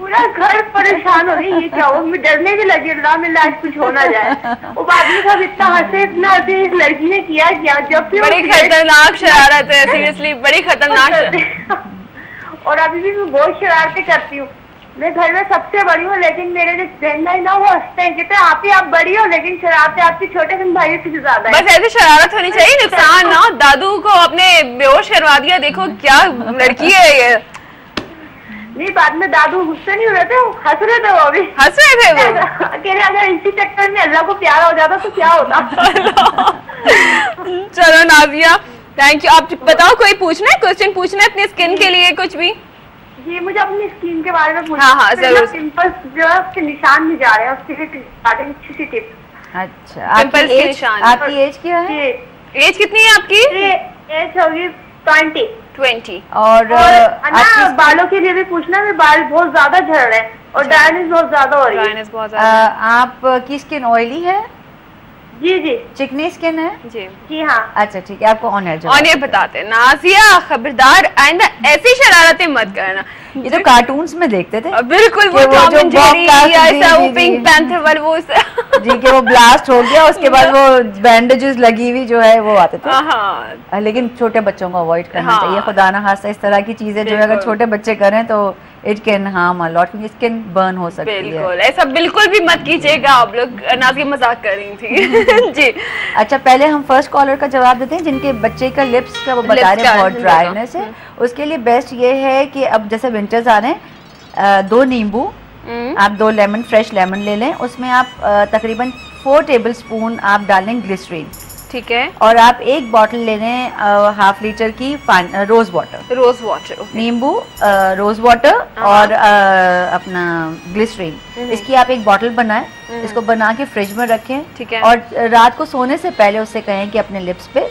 पूरा घर परेशान हो गई, ये क्या हो, मैं डरने भी लगी, अल्लाह में आज कुछ हो ना जाए। वो बाद में सब इतना हंसे, इतना हंसे, इस लड़की ने किया जब भी बड़ी खतरनाक शरारत है, सीरियसली बड़ी खतरनाक। और अभी भी मैं बहुत शरारतें करती हूँ। मैं घर में सबसे बड़ी हूँ, लेकिन मेरे जो बहन भाई ना वो हंसते हैं, कहते हैं आप बड़ी हो लेकिन शरारतें आपके छोटे बहन भाई से ज्यादा है। बस ऐसी शरारत होनी चाहिए, नुकसान ना। दादू को अपने बेहोश करवा दिया, देखो क्या लड़की है ये। नहीं, बाद में दादू गुस्से नहीं हो रहे थे, हंस रहे थे, वो भी हंस रहे थे वो। कह रहे अगर इसी चक्कर में अल्लाह को प्यार हो जाता तो क्या होता। चलो नाजिया, थैंक यू। आप बताओ, कोई पूछना है, क्वेश्चन पूछना है अपनी स्किन के लिए कुछ भी? जी, मुझे अपनी स्किन के बारे में पूछना। हाँ जरूर। पिंपल्स जो है उसके निशान नहीं जा रहे हैं, उसके लिए अच्छी सी टिप्स। अच्छा, आपकी एज क्या है? एज कितनी है आपकी? एज होगी 20। और ना बालों के लिए भी पूछना है, बाल बहुत ज्यादा झड़ रहे हैं और ड्राइनेस बहुत ज्यादा हो रही है। आपकी स्किन ऑयली है? जी जी। चिकनी स्किन है? जी हाँ। अच्छा ठीक है, आपको ऑनर बताते हैं। नाजिया खबरदार, आइंदा ऐसी शरारतें मत करना। ये तो कार्टून्स में देखते थे। बिल्कुल, वो टॉम एंड जेरी या ऐसा वो पिंक पैंथर वाला वो जी के वो ब्लास्ट हो गया, उसके बाद वो बैंडेजेस लगी हुई जो है वो आते थे। लेकिन छोटे बच्चों को अवॉइड करना चाहिए, खुदा ना खास्ता इस तरह की चीजें जो है अगर छोटे बच्चे करें तो it can harm a lot, क्योंकि स्किन बर्न हो सकती है। बिल्कुल, ऐसा बिल्कुल भी मत कीजिएगा आप लोग। नाज़िया मजाक कर रही थी। जी अच्छा, पहले हम फर्स्ट कॉलर का जवाब देते हैं जिनके बच्चे का लिप्स का वो बता रहे हैं बहुत ड्राइनेस है। उसके लिए बेस्ट ये है कि अब जैसे विंटर्स आ रहे हैं, 2 नींबू, आप 2 लेमन, फ्रेश लेमन ले लें, उसमें आप तकरीबन 4 टेबलस्पून आप डालें ग्लिसरीन, ठीक है, और आप 1 बॉटल ले लें हाफ लीटर की रोज वाटर, नींबू, रोज वाटर और अपना ग्लिसरीन, इसकी आप 1 बॉटल बनाएं, इसको बना के फ्रिज में रखें, ठीक है, और रात को सोने से पहले उससे कहें कि अपने लिप्स पे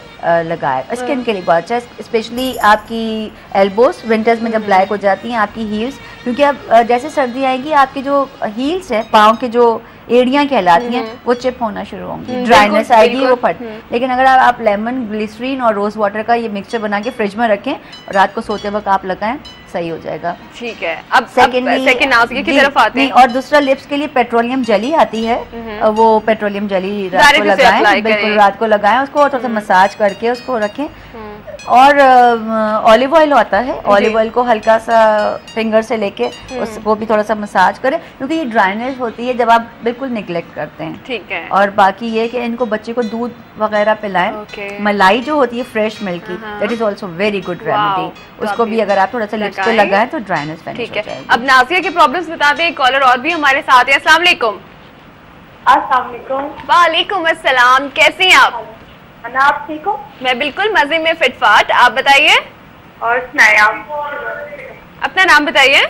लगाए। स्किन के लिए बहुत अच्छा है, स्पेशली आपकी एल्बोस विंटर्स में जब ब्लैक हो जाती हैं, आपकी हील्स, क्योंकि अब जैसे सर्दी आएगी आपकी जो हील्स है, पाँव के जो एड़ियाँ कहलाती हैं, वो चिप होना शुरू होंगी, ड्राइनेस आएगी, वो फट। लेकिन अगर आप लेमन, ग्लिसरीन और रोज वाटर का ये मिक्सचर बना के फ्रिज में रखें और रात को सोते वक्त आप लगाएं, सही हो जाएगा। ठीक है, अब सेकंड नाज़िया की तरफ आते हैं। और दूसरा लिप्स के लिए पेट्रोलियम जेली आती है, वो पेट्रोलियम जेली रात को लगाएं, बिल्कुल रात को लगाएं उसको, थोड़ा सा मसाज करके उसको रखें। और ऑलिव ऑयल आता है, ऑलिव ऑयल को हल्का सा फिंगर से लेके उसको भी थोड़ा सा मसाज करें, क्योंकि ये ड्राइनेस होती है जब आप बिल्कुल निगलेक्ट करते हैं। ठीक है। और बाकी ये कि इनको बच्चे को दूध वगैरह पिलाएं, मलाई जो होती है फ्रेश मिल्क की, that is also very good remedy, उसको भी अगर आप थोड़ा सा लिप्स पे लगाएं तो ड्राइनेस वैनिश हो जाएगी। अब नाज़िया के प्रॉब्लम्स बता दें, कॉलर और भी हमारे साथ है। अस्सलाम वालेकुम। वालेकुम अस्सलाम, कैसे हैं आप? आप ठीक हो? मैं बिल्कुल मजे में, फिटफाट। आप बताइए और सुनाए आप? अपना नाम बताइए।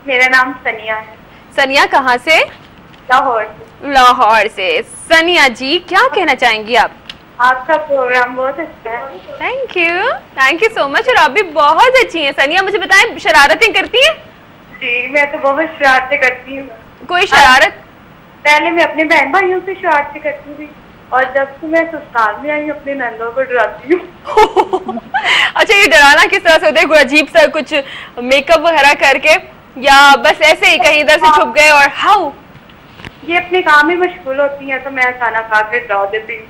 मेरा नाम सनिया है। सनिया कहाँ से? लाहौर से। सनिया जी, क्या कहना चाहेंगी आप? आपका प्रोग्राम बहुत अच्छा है। Thank you so much. और आप भी बहुत अच्छी हैं सनिया। मुझे बताएं, शरारतें करती हैं? जी, मैं तो बहुत शरारतें करती हूँ। कोई शरारत? पहले मैं अपने बहन भाइयों से शरारतें करती थी, और जब से मैं ससुराल में आई अपने नंदों को डराती हूँ। अच्छा, ये डराना किस तरह से होता है? कोई अजीब सा कुछ मेकअप वगैरह करके, या बस ऐसे ही कहीं इधर से छुप गए? और हाउ? ये अपने काम में मशगूल होती हैं तो मैं अचानक आकर डरा देती हूँ।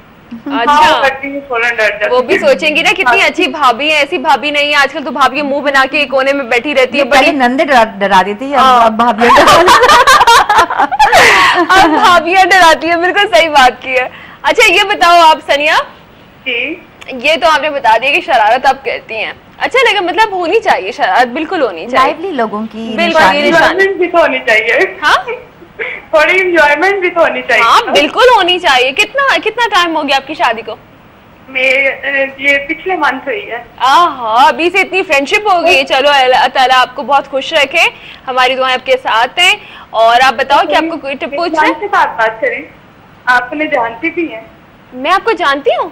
अच्छा, वो भी सोचेंगी ना कितनी अच्छी भाभी है। ऐसी भाभी नहीं है आजकल तो, भाभी मुंह बना के कोने में बैठी रहती है। बड़ी नंदे डरा देती है, अब भाभियां अब भाभियां डराती है। बिल्कुल सही बात की है। अच्छा, ये बताओ आप सनिया जी, ये तो आपने बता दिया कि शरारत आप करती हैं। अच्छा, लेकिन मतलब होनी चाहिए शरारत, बिल्कुल होनी चाहिए, लाइवली लोगों की एंजॉयमेंट भी तो होनी चाहिए। हाँ, थोड़ी एंजॉयमेंट भी तो होनी चाहिए। हाँ बिल्कुल होनी चाहिए। कितना टाइम हो गया आपकी शादी को? ये पिछले मंथ हुई है। अभी से इतनी फ्रेंडशिप हो गई। चलो अल्लाह ताला आपको बहुत खुश रखे, हमारी दुआएं आपके साथ हैं। और आप बताओ कि आपको कोई टिप पूछना है? बात करें, आप उन्हें जानती भी हैं? मैं आपको जानती हूँ?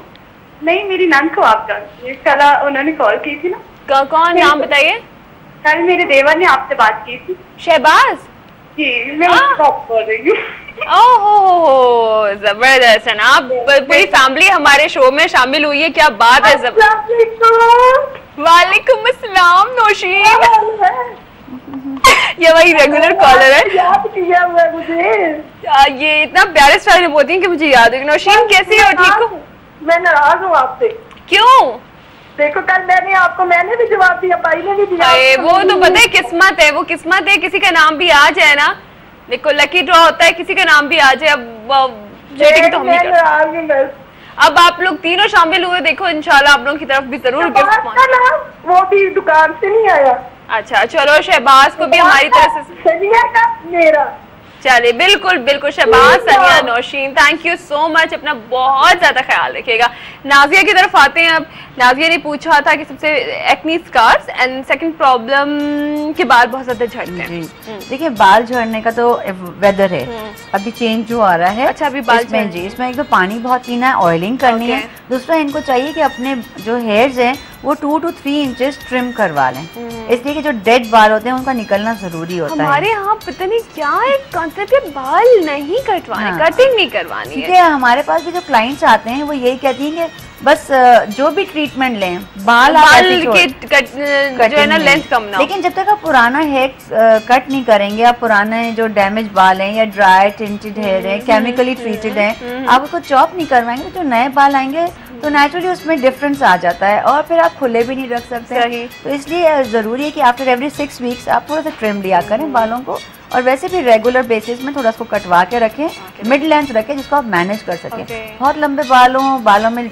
नहीं, मेरी नंद को आप जानती हैं। कल उन्होंने कॉल की थी ना। कौन? नाम बताइए। कल मेरे देवर ने आपसे बात की थी। शहबाज जी, मैं उसको बोल रही हूँ। ओहो, जबरदस्त है ना। पूरी फैमिली हमारे शो में शामिल हुई है, क्या बात है। वालेकुम अस्सलाम नौशीन। ये वही रेगुलर कॉलर है। याद किया हुआ है मुझे। ये इतना प्यारे स्टाइल में बोलती हैं कि मुझे याद है। नौशीन कैसी हो, ठीक हो? मैं नाराज हूँ आपसे। क्यों? देखो कल मैंने भी जवाब दिया, भाई ने भी दिया। वो तो पता है किस्मत है, वो किस्मत है, किसी का नाम भी आ जाए ना, देखो लकी ड्रॉ होता है, किसी का नाम भी आ जाए। अब चीटिंग तो हम नहीं करते। अब आप लोग तीनों शामिल हुए, देखो इंशाल्लाह आप लोगों की तरफ भी जरूर गिफ्ट पहुंचे। वो भी दुकान से नहीं आया। अच्छा चलो, शहबाज को भी हमारी तरफ से मेरा चले। बिल्कुल बिल्कुल Shahbaz, Sania, Nausheen, thank you so much. अपना बहुत ज्यादा ख्याल रखिएगा। नाजिया की तरफ आते हैं। अब नाजिया ने पूछा था कि सबसे acne scars and second problem के बाल बहुत ज्यादा झड़ते हैं। देखिए बाल झड़ने का तो वेदर है, अभी चेंज जो आ रहा है। अच्छा अभी बाल इसमें जी इसमें एक तो पानी बहुत पीना है, ऑयलिंग करनी है। दूसरा इनको चाहिए कि अपने जो हेयर्स हैं वो 2 to 3 इंचेस ट्रिम करवा लें, इसलिए कि जो डेड बाल होते हैं उनका निकलना जरूरी होता है। हमारे यहाँ पता नहीं क्या एक कॉन्सेप्ट है, बाल नहीं कटवाने, कटिंग नहीं करवानी है। हमारे पास भी जो क्लाइंट्स आते हैं वो यही कहती हैं कि बस जो भी ट्रीटमेंट लें बाल के जो है ना लेंथ कम ना हो। लेकिन जब तक आप पुराना हेयर कट नहीं करेंगे, आप पुराने जो डैमेज बाल हैं या ड्राई टिंटेड हेयर है, केमिकली ट्रीटेड हैं, आप उसको चॉप नहीं करवाएंगे तो नए बाल आएंगे तो नेचुरली उसमें डिफरेंस आ जाता है और फिर आप खुले भी नहीं रख सकते। तो इसलिए ज़रूरी है कि आफ्टर एवरी 6 वीक्स आप थोड़ा सा ट्रिम लिया करें बालों को, और वैसे भी रेगुलर बेसिस में थोड़ा उसको कटवा के रखें, मिड लेंथ रखें जिसको आप मैनेज कर सकें। बहुत लंबे बालों में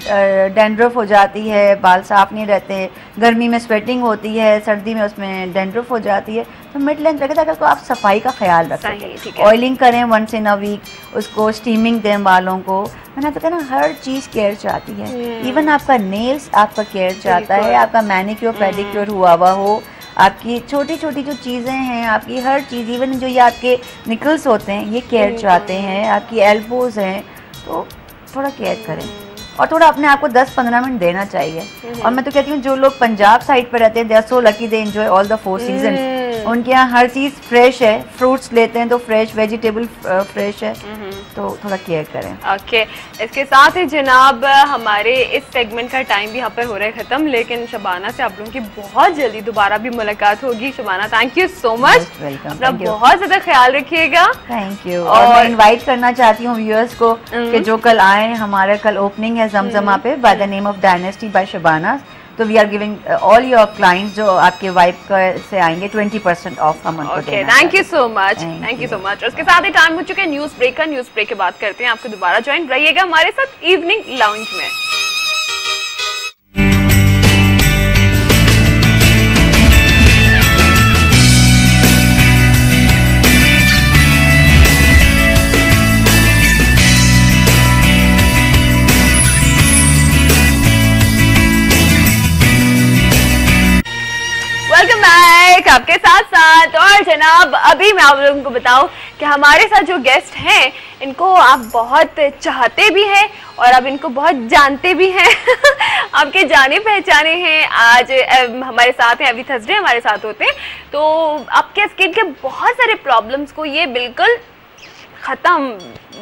डैंड्रफ हो जाती है, बाल साफ नहीं रहते, गर्मी में स्वेटिंग होती है, सर्दी में उसमें डैंड्रफ हो जाती है, तो मिड लेंथ रखें ताकि उसको आप सफाई का ख्याल रख सकें। ऑयलिंग करें वंस इन अ वीक, उसको स्टीमिंग दें बालों को। मैंने तो कहना हर चीज़ केयर चाहती है, इवन आपका नेल्स आपका केयर चाहता है, आपका मैनिक्योर पेडिक्योर हुआ हो, आपकी छोटी छोटी जो चीज़ें हैं, आपकी हर चीज़, इवन जो ये आपके निकल्स होते हैं ये केयर चाहते हैं, आपकी एल्बोज हैं, तो थोड़ा केयर करें और थोड़ा अपने आप को 10-15 मिनट देना चाहिए। और मैं तो कहती हूँ जो लोग पंजाब साइड पर रहते हैं, they are so lucky, they enjoy all the 4 season. उनके यहाँ हर चीज़ फ्रेश है, फ्रूट्स लेते हैं तो फ्रेश, वेजिटेबल फ्रेश है, तो थोड़ा केयर करें। ओके इसके साथ ही जनाब हमारे इस सेगमेंट का टाइम भी यहाँ पर हो रहा है ख़त्म, लेकिन शबाना से आप लोगों की बहुत जल्दी दोबारा भी मुलाकात होगी। Shabana thank you so much, अपना बहुत ज़्यादा ख्याल रखिएगा। Thank you. और मैं इन्वाइट करना चाहती हूँ व्यूअर्स को कि जो कल आए, हमारा कल ओपनिंग है जमजमा पे by the name of dynasty by Shabana, तो we are giving all your clients जो आपके वाइफ से आएंगे 20% ऑफ हम उनको देना। Thank you so much, thank you so much. उसके साथ ही टाइम हो चुके हैं न्यूज़ ब्रेक का। न्यूज़ ब्रेक के बाद करते हैं आपको दोबारा ज्वाइन रहिएगा हमारे साथ इवनिंग लाउंज में। वेलकम बैक आपके साथ साथ। और जनाब अभी मैं आप लोगों को बताऊं कि हमारे साथ जो गेस्ट हैं इनको आप बहुत चाहते भी हैं और अब इनको बहुत जानते भी हैं आपके जाने पहचाने हैं। आज हमारे साथ हैं, अभी थर्सडे हमारे साथ होते हैं, तो आपके स्किन के बहुत सारे प्रॉब्लम्स को ये बिल्कुल ख़त्म,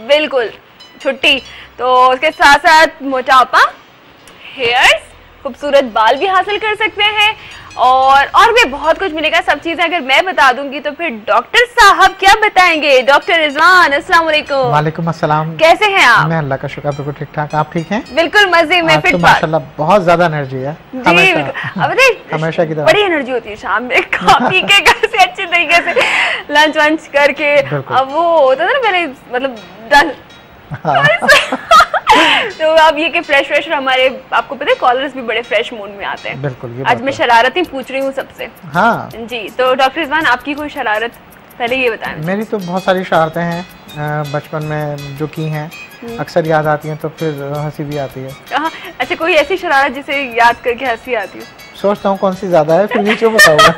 बिल्कुल छुट्टी। तो उसके साथ साथ मोटापा, हेयर्स, खूबसूरत बाल भी हासिल कर सकते हैं और भी बहुत कुछ मिलेगा। सब चीजें अगर मैं बता दूंगी तो फिर डॉक्टर साहब क्या बताएंगे। डॉक्टर रिजवान, अस्सलाम वालेकुम। वालेकुम अस्सलाम। कैसे हैं आप? मैं अल्लाह का शुक्र, बिल्कुल ठीक ठाक। आप ठीक हैं? बिल्कुल मजे में, फिट तो माशाल्लाह बहुत ज्यादा एनर्जी है हमेशा की तरह। बड़ी एनर्जी होती है शाम में खा पी के घर से अच्छे तरीके से लंच वंच करके। अब वो होता था ना पहले, मतलब डन तो अब ये कि फ्रेश हमारे, आपको पता है कॉलर्स भी बड़े फ्रेश मूड में आते हैं। बिल्कुल। आज मैं शरारतें पूछ रही हूँ सबसे। हाँ जी, तो डॉक्टर रिजवान आपकी कोई शरारत पहले ये बताएं। मेरी तो बहुत सारी शरारतें हैं बचपन में जो की हैं, अक्सर याद आती हैं तो फिर हंसी भी आती है। अच्छा, कोई ऐसी शरारत जिसे याद करके हंसी आती हो? सोचता हूँ कौन सी ज्यादा है, फिर नीचे बताऊंगा।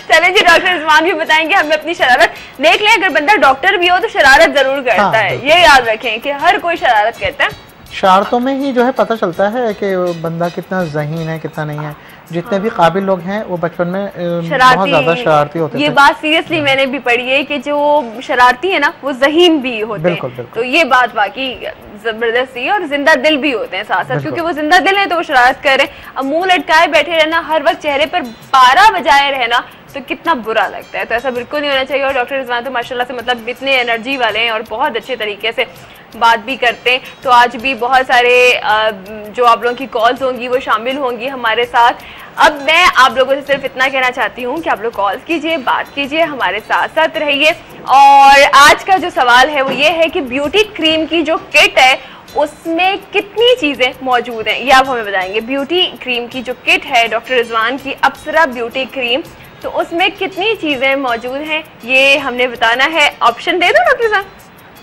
चलें जी, डॉक्टर रिजवान भी बताएंगे हमें अपनी शरारत। देख लें, अगर बंदा डॉक्टर भी हो तो शरारत जरूर करता है, ये याद रखें कि हर कोई शरारत करता है। शरारतों में ही जो है पता चलता है कि बंदा कितना ज़हीन है कितना नहीं है। जितने भी काबिल लोग हैं वो बचपन में बहुत ज्यादा शरारती होते हैं। ये बात सीरियसली मैंने भी पढ़ी है कि जो शरारती है ना वो ज़हीन भी होते हैं। तो ये बात वाकई जबरदस्त है और जिंदा दिल भी होते हैं साथ साथ, क्योंकि वो जिंदा दिल है तो वो शरारत कर रहे हैं। अब मुंह लटकाए बैठे रहना, हर वक्त चेहरे पर 12 बजाए रहना, तो कितना बुरा लगता है। तो ऐसा बिल्कुल नहीं होना चाहिए। और डॉक्टर रिजवान तो माशाल्लाह से मतलब इतने एनर्जी वाले हैं और बहुत अच्छे तरीके से बात भी करते हैं। तो आज भी बहुत सारे जो आप लोगों की कॉल्स होंगी वो शामिल होंगी हमारे साथ। अब मैं आप लोगों से सिर्फ इतना कहना चाहती हूँ कि आप लोग कॉल्स कीजिए, बात कीजिए, हमारे साथ साथ रहिए। और आज का जो सवाल है वो ये है कि ब्यूटी क्रीम की जो किट है उसमें कितनी चीज़ें मौजूद हैं, ये आप हमें बताएंगे। ब्यूटी क्रीम की जो किट है डॉक्टर रिजवान की अप्सरा ब्यूटी क्रीम, तो उसमें कितनी चीज़ें मौजूद हैं ये हमने बताना है। ऑप्शन दे दो डॉक्टर रिजवान?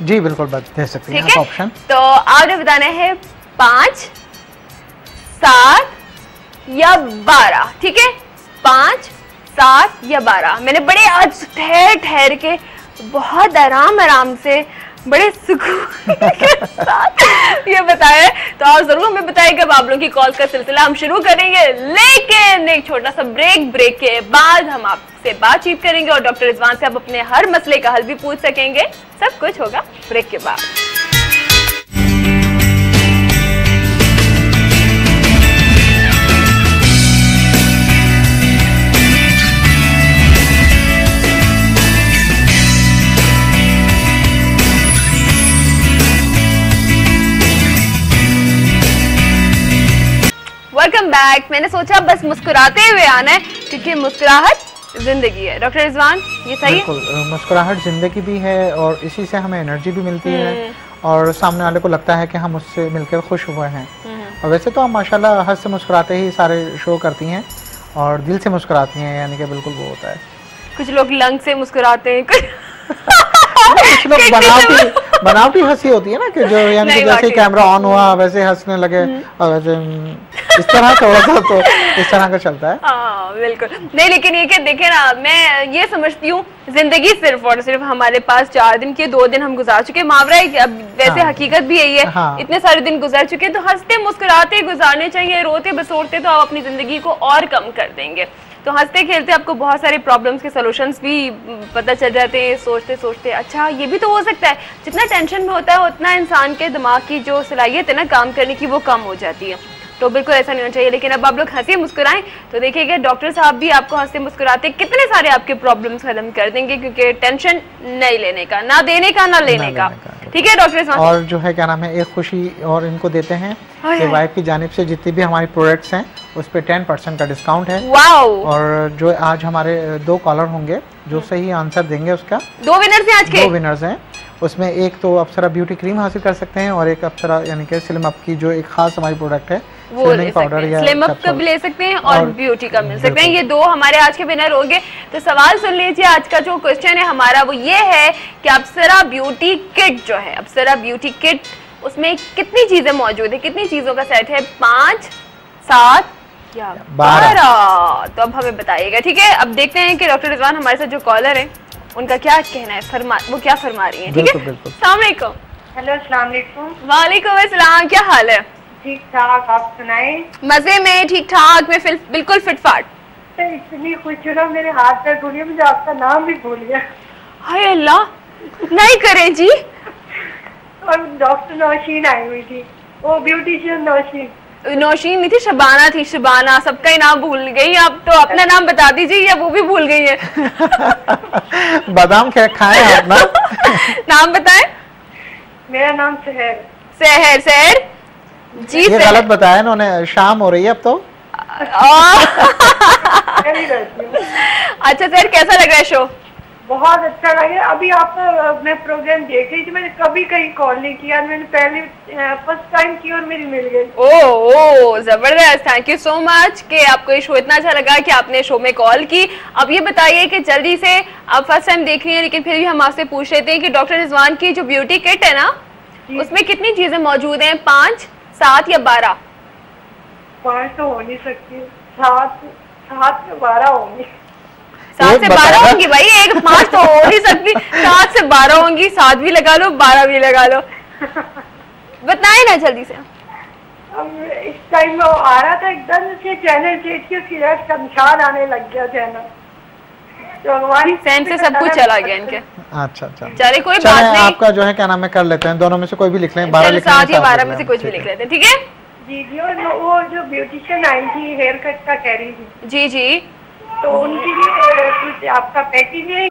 जी बिल्कुल दे सकते हैं ऑप्शन। तो आपने बताना है 5, 7 या 12, ठीक है? 5, 7 या 12। मैंने बड़े आज ठहर के बहुत आराम से बड़े सुकून के साथ ये बताया है। तो आप जरूर हमें बताइएगा। आप लोगों की कॉल का सिलसिला हम शुरू करेंगे, लेकिन एक छोटा सा ब्रेक के बाद हम आपसे बातचीत करेंगे और डॉक्टर रिजवान से आप अपने हर मसले का हल भी पूछ सकेंगे। सब कुछ होगा ब्रेक के बाद। Welcome back. मैंने सोचा बस मुस्कुराते हुए आना है क्योंकि मुस्कुराहट जिंदगी है। डॉक्टर रिजवान ये सही है? बिल्कुल, मुस्कुराहट जिंदगी भी है और इसी से हमें एनर्जी भी मिलती है और सामने वाले को लगता है कि हम उससे मिलकर खुश हुए हैं। और वैसे तो हम माशाल्लाह हंस से मुस्कुराते ही सारे शो करती हैं और दिल से मुस्कुराती हैं, यानी कि बिल्कुल वो होता है। कुछ लोग लंग से मुस्कुराते हैं, कुछ लोग बनावटी हंसी होती है ना कि जो यानी कि जैसे कैमरा ऑन हुआ वैसे हंसने लगे और वैसे इस तरह थोड़ा सा तो इस तरह का चलता है। हाँ बिल्कुल नहीं, लेकिन ये कि देखे ना, मैं ये समझती हूँ जिंदगी सिर्फ और सिर्फ हमारे पास 4 दिन के 2 दिन हम गुजार चुके, मुहावरा है। अब वैसे हाँ, हकीकत भी यही है। हाँ, इतने सारे दिन गुजार चुके तो हंसते मुस्कुराते गुजारने चाहिए। रोते बसोरते तो आप अपनी जिंदगी को और कम कर देंगे। तो हंसते खेलते आपको बहुत सारे प्रॉब्लम्स के सॉल्यूशंस भी पता चल जाते हैं। सोचते सोचते अच्छा ये भी तो हो सकता है। जितना टेंशन में होता है उतना इंसान के दिमाग की जो सलाहियत है ना काम करने की वो कम हो जाती है। तो बिल्कुल ऐसा नहीं होना चाहिए। लेकिन अब आप लोग हंसे मुस्कुराएं तो देखिएगा डॉक्टर साहब भी आपको हंसते मुस्कुराते कितने सारे आपके प्रॉब्लम्स खत्म कर देंगे, क्योंकि टेंशन नहीं लेने का, ना देने का, ना लेने का। ठीक है डॉक्टर साहब? और जो है क्या नाम है, एक खुशी और इनको देते हैं कि वाइफ की जानिब से जितनी भी हमारी प्रोडक्ट्स हैं उस पर 10% का डिस्काउंट है। वाओ! और जो आज हमारे 2 कॉलर होंगे जो सही आंसर देंगे उसका 2 विनर्स हैं आज के। 2 विनर्स हैं। उसमें एक तो अप्सरा ब्यूटी क्रीम हासिल कर सकते हैं और एक अप्सरा यानी कि स्लिम अप की जो एक खास हमारी प्रोडक्ट है वो ले सकते हैं। स्लिम अप का भी ले सकते हैं और ब्यूटी का मिल सकते हैं। ये 2 हमारे आज के विनर होंगे। तो सवाल सुन लीजिए, आज का जो क्वेश्चन है हमारा वो ये है कि अप्सरा ब्यूटी किट जो है, अप्सरा ब्यूटी किट उसमें कितनी चीजें मौजूद है, कितनी चीजों का सेट है? 5, 7 या 12? तो अब हमें बताइएगा। ठीक है, अब देखते हैं कि डॉक्टर रिजवान हमारे साथ जो कॉलर है उनका क्या कहना है, वो क्या फरमा रही है। ठीक है, अस्सलाम वालेकुम। हेलो अस्सलाम वालेकुम। वालेकुम अस्सलाम, क्या हाल है? ठीक ठाक, आप सुनाएं? मजे में, ठीक ठाक, मैं बिल्कुल फिटफाट। इतनी खुश हो, मेरे हाथ पैर भूल गए, मुझे आपका नाम भी भूल गया। हाय अल्लाह, नहीं करें जी। और डॉक्टर नौशीन आई हुई थी, वो ब्यूटिशियन नौशीन नहीं थी, शबाना थी। शबाना, सबका ही नाम भूल गई। आप तो अपना नाम बता दीजिए या वो भी भूल गई है? बादाम क्या खाए आप ना? नाम बताएं। मेरा नाम सहर। सहर? सहर जी। ये गलत बताया इन्होंने, शाम हो रही है अब तो। अच्छा सर, कैसा लग रहा है शो? बहुत अच्छा लगे। अभी आपका मैं प्रोग्राम देख रही थी, मैंने कभी कहीं कॉल नहीं किया, मैंने पहले फर्स्ट टाइम की और मेरी मिल गई। ओह जबरदस्त, थैंक यू सो मच कि आपको ये शो इतना अच्छा लगा कि आपने शो में कॉल की। अब ये बताइए कि जल्दी से, आप फर्स्ट टाइम देख रही हैं लेकिन फिर भी हम आपसे पूछ लेते हैं कि डॉक्टर रिजवान की जो ब्यूटी किट है ना उसमें कितनी चीजें मौजूद हैं? 5, 7 या 12? 5 तो हो नहीं सकती, 7 से 12 होंगी। 7 से 12 होंगी भाई, एक 5 तो हो नहीं सकती। 7 से 12 होंगी, 7 भी लगा लो, 12 भी लगा लो। बताए ना जल्दी से। अब इस टाइम वो आ रहा था एकदम से चैनल चेंज की, उसकी रेस्ट का निशान आने लग गया चैनल, तो हमारी सेंस से सब कुछ चला गया इनके। अच्छा अच्छा, चले कोई बात नहीं। आपका जो है क्या नाम है कर लेते हैं, दोनों में से कोई भी लिख लें। 12 लिख लें, 7 या 12 में से कुछ भी लिख लेते हैं। ठीक है जी जी। और वो जो ब्यूटिशियन आई थी हेयर कट का कह रही थी जी जी, तो उनके लिए कुछ आपका पैकेज है